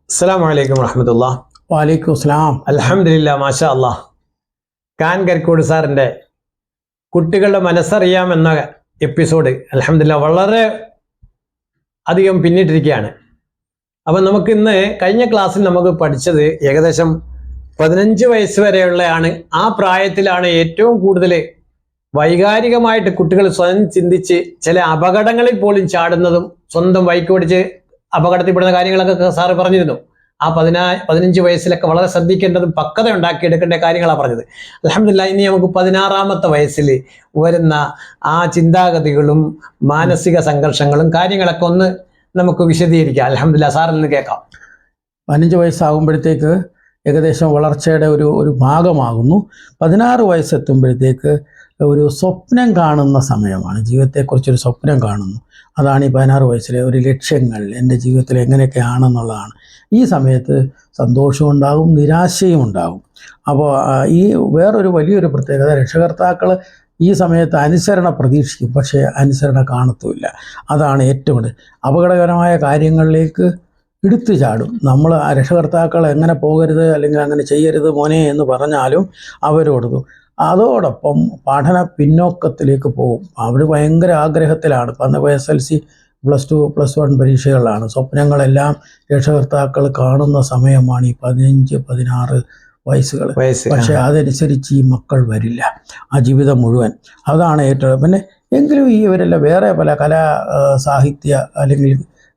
അസ്സലാമു അലൈക്കും വറഹ്മത്തുള്ളാഹി. വലൈക്കും അസ്സലാം. അൽഹംദുലില്ലാഹ്, മാഷാ അല്ലാഹ്. ഖാൻ കരിക്കോട് സാറിൻ്റെ കുട്ടികളുടെ മനസ്സറിയാം എന്ന എപ്പിസോഡ് അൽഹംദുലില്ലാഹ് വളരെ അധികം പിന്നിട്ടിരിക്കുകയാണ്. അപ്പം നമുക്കിന്ന് കഴിഞ്ഞ ക്ലാസ്സിൽ നമുക്ക് പഠിച്ചത് ഏകദേശം 15 വയസ്സ് വരെയുള്ളതാണ്. ആ പ്രായത്തിലാണ് ഏറ്റവും കൂടുതൽ വൈകാരികമായിട്ട് കുട്ടികൾ സ്വയം ചിന്തിച്ച് ചില അപകടങ്ങളിൽ പോലും ചാടുന്നതും സ്വന്തം ബൈക്കോടിച്ച് അപകടത്തിൽപ്പെടുന്ന കാര്യങ്ങളൊക്കെ സാറ് പറഞ്ഞിരുന്നു. ആ 15 വയസ്സിലൊക്കെ വളരെ ശ്രദ്ധിക്കേണ്ടതും പക്വത ഉണ്ടാക്കിയെടുക്കേണ്ട കാര്യങ്ങളാണ് പറഞ്ഞത്. അൽഹംദുലില്ലാഹ്, ഇനി നമുക്ക് 16-ാമത്തെ വയസ്സിൽ വരുന്ന ആ ചിന്താഗതികളും മാനസിക സംഘർഷങ്ങളും കാര്യങ്ങളൊക്കെ ഒന്ന് നമുക്ക് വിശദീകരിക്കാം. അൽഹംദുലില്ലാഹ്, സാറിൽ നിന്ന് കേൾക്കാം. 15 വയസ്സാകുമ്പോഴത്തേക്ക് ഏകദേശം വളർച്ചയുടെ ഒരു ഭാഗമാകുന്നു. 16 വയസ്സെത്തുമ്പോഴത്തേക്ക് ഒരു സ്വപ്നം കാണുന്ന സമയമാണ്. ജീവിതത്തെക്കുറിച്ചൊരു സ്വപ്നം കാണുന്നു. അതാണ് ഈ 16 വയസ്സിലെ ഒരു ലക്ഷ്യങ്ങൾ, എൻ്റെ ജീവിതത്തിൽ എങ്ങനെയൊക്കെയാണെന്നുള്ളതാണ്. ഈ സമയത്ത് സന്തോഷവും ഉണ്ടാകും, നിരാശയും ഉണ്ടാകും. അപ്പോൾ ഈ വേറൊരു വലിയൊരു പ്രത്യേകത, രക്ഷകർത്താക്കൾ ഈ സമയത്ത് അനുസരണ പ്രതീക്ഷിക്കും, പക്ഷേ അനുസരണ കാണത്തുമില്ല. അതാണ് ഏറ്റവും അപകടകരമായ കാര്യങ്ങളിലേക്ക് എടുത്തു ചാടും. നമ്മൾ ആ രക്ഷകർത്താക്കൾ എങ്ങനെ പോകരുത് അല്ലെങ്കിൽ അങ്ങനെ ചെയ്യരുത് മോനെ എന്ന് പറഞ്ഞാലും അവരോടതും അതോടൊപ്പം പഠന പിന്നോക്കത്തിലേക്ക് പോകും. അവർ ഭയങ്കര ആഗ്രഹത്തിലാണ്. SSLC, +2, +1 പരീക്ഷകളിലാണ്. സ്വപ്നങ്ങളെല്ലാം രക്ഷകർത്താക്കൾ കാണുന്ന സമയമാണ് ഈ 15-16 വയസ്സുകൾ. പക്ഷേ അതനുസരിച്ച് ഈ മക്കൾ വരില്ല ആ ജീവിതം മുഴുവൻ. അതാണ് ഏറ്റവും. പിന്നെ എങ്കിലും ഇവരെല്ലാം വേറെ പല കലാ സാഹിത്യ അല്ലെങ്കിൽ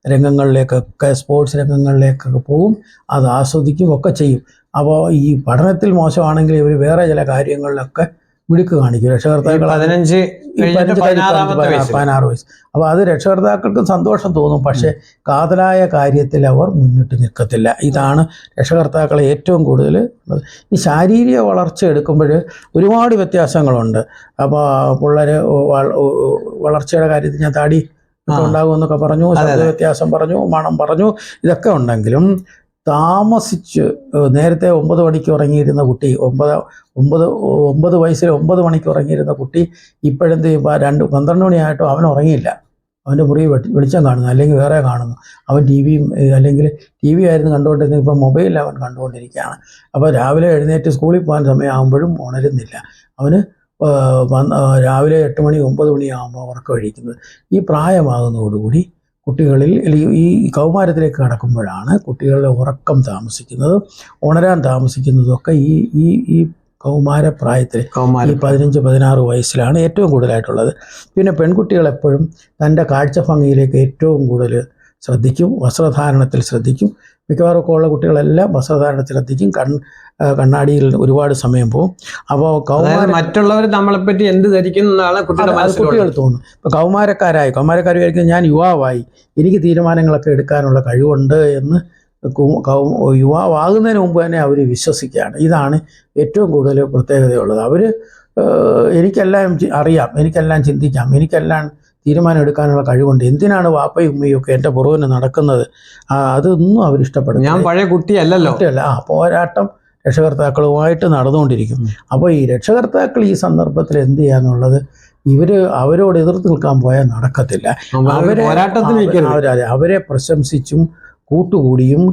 രംഗങ്ങളിലേക്കൊക്കെ, സ്പോർട്സ് രംഗങ്ങളിലേക്കൊക്കെ പോവും. അത് ആസ്വദിക്കും ഒക്കെ ചെയ്യും. അപ്പോൾ ഈ പഠനത്തിൽ മോശമാണെങ്കിൽ ഇവർ വേറെ ചില കാര്യങ്ങളിലൊക്കെ മിടുക്ക് കാണിക്കും. രക്ഷകർത്താക്കൾ 16 വയസ്സ്. അപ്പോൾ അത് രക്ഷകർത്താക്കൾക്ക് സന്തോഷം തോന്നും, പക്ഷേ കാതലായ കാര്യത്തിൽ അവർ മുന്നിട്ട് നിൽക്കത്തില്ല. ഇതാണ് രക്ഷകർത്താക്കളെ ഏറ്റവും കൂടുതൽ. ഈ ശാരീരിക വളർച്ച എടുക്കുമ്പോൾ ഒരുപാട് വ്യത്യാസങ്ങളുണ്ട്. അപ്പോൾ പിള്ളേർ വളർച്ചയുടെ കാര്യത്തിൽ ഞാൻ താടി ഉണ്ടാകുമെന്നൊക്കെ പറഞ്ഞു, ശബ്ദ വ്യത്യാസം പറഞ്ഞു, മണം പറഞ്ഞു, ഇതൊക്കെ ഉണ്ടെങ്കിലും താമസിച്ച് നേരത്തെ 9 മണിക്ക് ഉറങ്ങിയിരുന്ന കുട്ടി, 9 വയസ്സിൽ 9 മണിക്ക് ഉറങ്ങിയിരുന്ന കുട്ടി ഇപ്പോഴെന്ത് 12 മണിയായിട്ടും അവൻ ഉറങ്ങിയില്ല. അവൻ്റെ മുറി വെളിച്ചം കാണുന്നു, അല്ലെങ്കിൽ വേറെ കാണുന്നു. അവൻ അല്ലെങ്കിൽ ടി വി ആയിരുന്നു കണ്ടുകൊണ്ടിരുന്നത്, ഇപ്പം മൊബൈലിൽ അവൻ കണ്ടുകൊണ്ടിരിക്കുകയാണ്. അപ്പോൾ രാവിലെ എഴുന്നേറ്റ് സ്കൂളിൽ പോകാൻ സമയമാകുമ്പോഴും ഉണരുന്നില്ല. അവന് രാവിലെ 8 മണി 9 മണിയാകുമ്പോൾ ഉറക്കം കഴിക്കുന്നത്. ഈ പ്രായമാകുന്നതോടുകൂടി കുട്ടികളിൽ ഈ കൗമാരത്തിലേക്ക് കടക്കുമ്പോഴാണ് കുട്ടികളുടെ ഉറക്കം താമസിക്കുന്നതും ഉണരാൻ താമസിക്കുന്നതൊക്കെ ഈ കൗമാരപ്രായത്തിൽ, ഈ 15-16 വയസ്സിലാണ് ഏറ്റവും കൂടുതലായിട്ടുള്ളത്. പിന്നെ പെൺകുട്ടികൾ എപ്പോഴും തൻ്റെ കാഴ്ച ഭംഗിയിലേക്ക് ഏറ്റവും കൂടുതൽ ശ്രദ്ധിക്കും, വസ്ത്രധാരണത്തിൽ ശ്രദ്ധിക്കും. മിക്കവാറും ഉള്ള കുട്ടികളെല്ലാം വസ്ത്രധാരണത്തിൽ ശ്രദ്ധിക്കും. കണ്ണാടിയിൽ ഒരുപാട് സമയം പോകും. അപ്പോൾ മറ്റുള്ളവർ നമ്മളെപ്പറ്റി എന്ത് ധരിക്കും എന്നാണ് കുട്ടികൾ തോന്നും. ഇപ്പോൾ കൗമാരക്കാർ വിചാരിക്കും ഞാൻ യുവാവായി, എനിക്ക് തീരുമാനങ്ങളൊക്കെ എടുക്കാനുള്ള കഴിവുണ്ട് എന്ന് യുവാവാകുന്നതിന് മുമ്പ് തന്നെ അവർ വിശ്വസിക്കുകയാണ്. ഇതാണ് ഏറ്റവും കൂടുതൽ പ്രത്യേകതയുള്ളത്. അവർ എനിക്കെല്ലാം അറിയാം, എനിക്കെല്ലാം ചിന്തിക്കാം, എനിക്കെല്ലാം തീരുമാനം എടുക്കാനുള്ള കഴിവുണ്ട്, എന്തിനാണ് വാപ്പയും ഉമ്മയും ഒക്കെ എൻ്റെ പുറകിന് നടക്കുന്നത്, അതൊന്നും അവരിഷ്ടപ്പെടും. ഞാൻ പഴയ കുട്ടിയല്ലല്ലോ. പോരാട്ടം രക്ഷകർത്താക്കളുമായിട്ട് നടന്നുകൊണ്ടിരിക്കും. അപ്പോൾ ഈ രക്ഷകർത്താക്കൾ ഈ സന്ദർഭത്തിൽ എന്ത് ചെയ്യാന്നുള്ളത്, അവരോട് എതിർത്ത് നിൽക്കാൻ പോയാൽ നടക്കത്തില്ല. അവരെ പ്രശംസിച്ചും കൂട്ടുകൂടിയും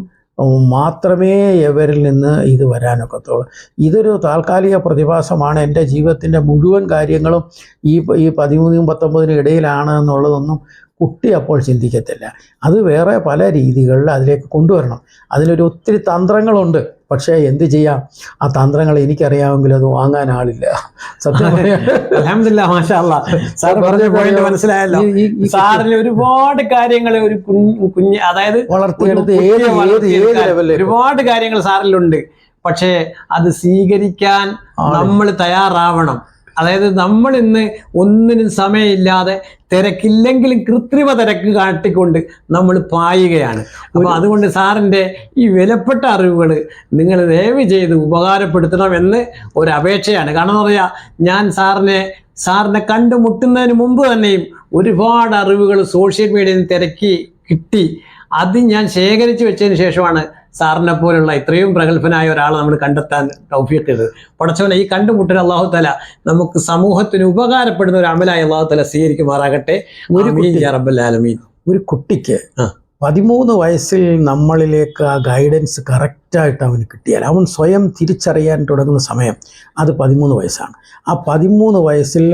മാത്രമേ ഇവരിൽ നിന്ന് ഇത് വരാനൊക്കത്തുള്ളൂ. ഇതൊരു താൽക്കാലിക പ്രതിഭാസമാണ്, എൻ്റെ ജീവിതത്തിൻ്റെ മുഴുവൻ കാര്യങ്ങളും ഈ 13-19 ഇടയിലാണ് എന്നുള്ളതൊന്നും കുട്ടി അപ്പോൾ ചിന്തിക്കത്തില്ല. അത് വേറെ പല രീതികളിൽ അതിലേക്ക് കൊണ്ടുവരണം. അതിലൊരു ഒത്തിരി തന്ത്രങ്ങളുണ്ട്. പക്ഷേ എന്ത് ചെയ്യാം, ആ തന്ത്രങ്ങൾ എനിക്കറിയാമെങ്കിൽ അത് വാങ്ങാൻ ആളില്ല. സത്യം അൽഹംദുലില്ലാഹ്, മാഷാ അല്ലാഹ്, സാർ പറഞ്ഞ പോയിന്റ് മനസ്സിലായല്ലോ. സാറിന് ഒരുപാട് കാര്യങ്ങൾ ഒരു കുഞ്ഞ് അതായത് വളർത്തിയെടുത്ത് ഒരുപാട് കാര്യങ്ങൾ സാറിലുണ്ട്. പക്ഷേ അത് സ്വീകരിക്കാൻ നമ്മൾ തയ്യാറാവണം. അതായത് നമ്മൾ ഇന്ന് ഒന്നിനും സമയമില്ലാതെ, തിരക്കില്ലെങ്കിലും കൃത്രിമ തിരക്ക് കാട്ടിക്കൊണ്ട് നമ്മൾ പായുകയാണ്. അപ്പോൾ അതുകൊണ്ട് സാറിൻ്റെ ഈ വിലപ്പെട്ട അറിവുകൾ നിങ്ങൾ ദയവ് ചെയ്ത് ഉപകാരപ്പെടുത്തണമെന്ന് ഒരു അപേക്ഷയാണ്. കാരണം എന്ന് പറയാം, ഞാൻ സാറിനെ കണ്ടുമുട്ടുന്നതിന് മുമ്പ് തന്നെയും ഒരുപാട് അറിവുകൾ സോഷ്യൽ മീഡിയയിൽ നിന്ന് തിരക്കി കിട്ടി. അത് ഞാൻ ശേഖരിച്ച് വെച്ചതിന് ശേഷമാണ് സാറിനെ പോലുള്ള ഇത്രയും പ്രഗത്ഭനായ ഒരാളെ നമ്മൾ കണ്ടെത്താൻ തൗഫീഖ് ചെയ്തത്. പടച്ചവനെ, ഈ കണ്ടുമുട്ടൽ അല്ലാഹു തആല നമുക്ക് സമൂഹത്തിന് ഉപകാരപ്പെടുന്ന ഒരു അമലായി അല്ലാഹു തആല സ്വീകരിക്കുമാറാകട്ടെ. ഒരു കുട്ടിക്ക് 13 വയസ്സിൽ നമ്മളിലേക്ക് ആ ഗൈഡൻസ് കറക്റ്റായിട്ട് അവന് കിട്ടിയാൽ അവൻ സ്വയം തിരിച്ചറിയാൻ തുടങ്ങുന്ന സമയം അത് 13 വയസ്സാണ്. ആ 13 വയസ്സിൽ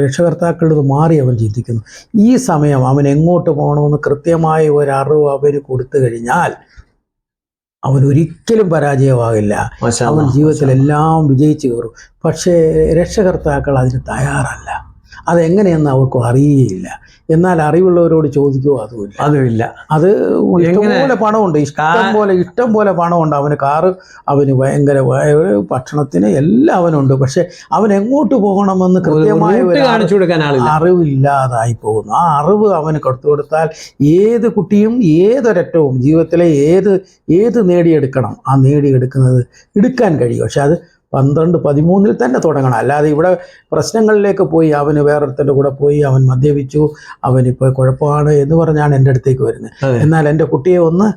രക്ഷകർത്താക്കളുടെ മാറി അവൻ ചിന്തിക്കുന്നു. ഈ സമയം അവൻ എങ്ങോട്ട് പോകണമെന്ന് കൃത്യമായ ഒരു അറിവ് അവന് കൊടുത്തു കഴിഞ്ഞാൽ അവൻ ഒരിക്കലും പരാജയമാകില്ല. അവൻ ജീവിതത്തിലെല്ലാം വിജയിച്ചു കയറും. പക്ഷേ രക്ഷകർത്താക്കൾ അതിന് തയ്യാറല്ല. അതെങ്ങനെയെന്ന് അവർക്കും അറിയുകയില്ല. എന്നാൽ അറിവുള്ളവരോട് ചോദിക്കുമോ അതുമില്ല. അത് ഇഷ്ടംപോലെ പണമുണ്ട്, ഇഷ്ടം പോലെ പണമുണ്ട്. അവന് കാറ്, അവന് ഭയങ്കര ഭക്ഷണത്തിന് എല്ലാം അവനുണ്ട്. പക്ഷെ അവൻ എങ്ങോട്ട് പോകണമെന്ന് കൃത്യമായ കാണിച്ചു കൊടുക്കാൻ അറിവില്ലാതായി പോകുന്നു. ആ അറിവ് അവന് കൊടുത്തു കൊടുത്താൽ ഏത് കുട്ടിയും ഏതൊരറ്റവും ജീവിതത്തിലെ ഏത് നേടിയെടുക്കണം, ആ നേടിയെടുക്കുന്നത് എടുക്കാൻ കഴിയും. പക്ഷെ അത് 12-13 തന്നെ തുടങ്ങണം. അല്ലാതെ ഇവിടെ പ്രശ്നങ്ങളിലേക്ക് പോയി അവന് വേറൊരുത്തൻ്റെ കൂടെ പോയി അവൻ മദ്യപിച്ചു, അവനിപ്പോൾ കുഴപ്പമാണ് എന്ന് പറഞ്ഞാണ് എൻ്റെ അടുത്തേക്ക് വരുന്നത്. എന്നാൽ എൻ്റെ കുട്ടിയെ ഒന്ന്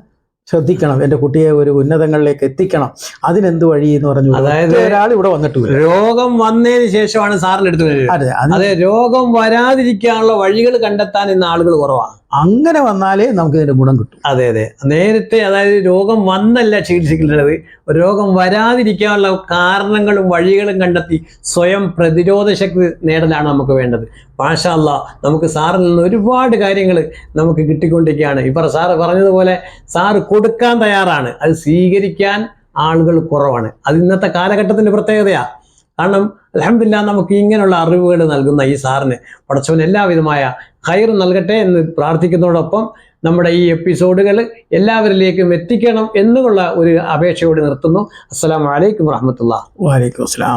ശ്രദ്ധിക്കണം, എൻ്റെ കുട്ടിയെ ഒരു ഉന്നതങ്ങളിലേക്ക് എത്തിക്കണം, അതിനെന്ത് വഴി എന്ന് പറഞ്ഞു. അതായത് ഒരാൾ ഇവിടെ വന്നിട്ട് രോഗം വന്നതിന് ശേഷമാണ് സാറിൻ്റെ അടുത്ത് വരുന്നത്. അതെ, രോഗം വരാതിരിക്കാനുള്ള വഴികൾ കണ്ടെത്താൻ ഇന്ന് ആളുകൾ കുറവാണ്. അങ്ങനെ വന്നാലേ നമുക്ക് ഇതിന്റെ ഗുണം കിട്ടും. അതെ, നേരത്തെ അതായത് രോഗം വന്നല്ല ചികിത്സിക്കേണ്ടത്, രോഗം വരാതിരിക്കാനുള്ള കാരണങ്ങളും വഴികളും കണ്ടെത്തി സ്വയം പ്രതിരോധ ശക്തി നേടലാണ് നമുക്ക് വേണ്ടത്. മാഷാ അല്ലാഹ്, നമുക്ക് സാറിൽ നിന്ന് ഒരുപാട് കാര്യങ്ങൾ നമുക്ക് കിട്ടിക്കൊണ്ടിരിക്കുകയാണ്. ഇപ്പം സാറ് പറഞ്ഞതുപോലെ സാറ് കൊടുക്കാൻ തയ്യാറാണ്, അത് സ്വീകരിക്കാൻ ആളുകൾ കുറവാണ്. അത് ഇന്നത്തെ കാലഘട്ടത്തിൻ്റെ പ്രത്യേകതയാണ്. കാരണം അൽഹംദുലില്ലാഹ് നമുക്ക് ഇങ്ങനെയുള്ള അറിവുകൾ നൽകുന്ന ഈ സാറിന് പടച്ചവൻ എല്ലാവിധമായ ഖൈർ നൽകട്ടെ എന്ന് പ്രാർത്ഥിക്കുന്നതോടൊപ്പം നമ്മുടെ ഈ എപ്പിസോഡുകൾ എല്ലാവരിലേക്കും എത്തിക്കണം എന്നുള്ള ഒരു അപേക്ഷയോട് നിർത്തുന്നു. അസ്സലാമു അലൈക്കും വറഹ്മത്തുള്ളാഹി. വഅലൈക്കും അസ്സലാം.